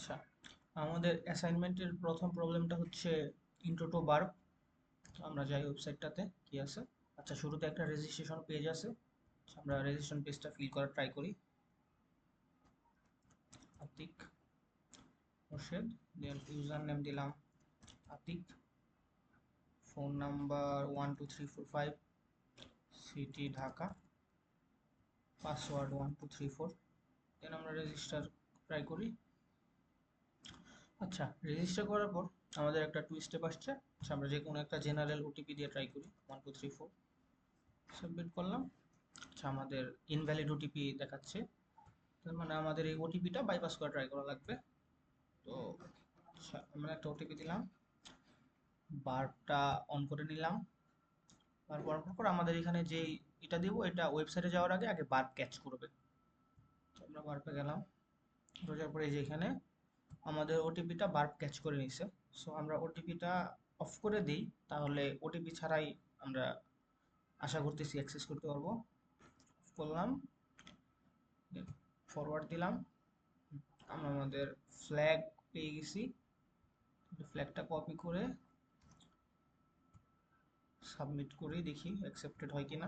আচ্ছা, আমাদের অ্যাসাইনমেন্টের প্রথম প্রবলেমটা হচ্ছে ইন্ট্রো টু ভার্ব। আমরা যাই ওয়েবসাইটটাতে কি আছে। আচ্ছা, শুরুতে একটা রেজিস্ট্রেশন পেজ আছে। আচ্ছা, আমরা রেজিস্ট্রেশন পেজটা ফিল করার ট্রাই করি। Atik Morshed, then user name দিলাম Atik, phone number 12345, city Dhaka, password 1234। Then আমরা রেজিস্টার ট্রাই করি। আচ্ছা, রেজিস্টার করার পর আমাদের একটা টু স্টেপ আসছে। আচ্ছা, আমরা যে কোনো একটা জেনারেল ওটিপি দিয়ে ট্রাই করি, 1234, সাবমিট করলাম। আচ্ছা, আমাদের ইনভ্যালিড ওটিপি দেখাচ্ছে, তার মানে আমাদের এই ওটিপিটা বাইপাস করে ট্রাই করা লাগবে। তো আচ্ছা, আমরা একটা ওটিপি দিলাম, বারটা অন করে নিলাম। তারপর পর আমাদের এখানে যে এটা দিব, এটা ওয়েবসাইটে যাওয়ার আগে আগে বার্ব ক্যাচ করবে। তো আমরা বার্বে গেলাম, বোঝার পরে এই যে এখানে আমাদের ওটিপিটা বার্ব ক্যাচ করে নিছে। সো আমরা ওটিপিটা অফ করে দিই, তাহলে ওটিপি ছাড়াই আমরা আশা করতেছি অ্যাক্সেস করতে পারবো। অফ করলাম, ফরওয়ার্ড দিলাম। আমরা আমাদের ফ্ল্যাগ পেয়ে গেছি। ফ্ল্যাগটা কপি করে সাবমিট করি, দেখি অ্যাকসেপ্টেড হয় কিনা।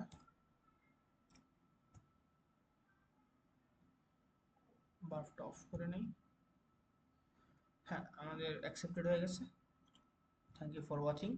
বাল্বটা অফ করে নেই। হ্যাঁ, আমাদের অ্যাকসেপ্টেড হয়ে গেছে। Thank you for watching.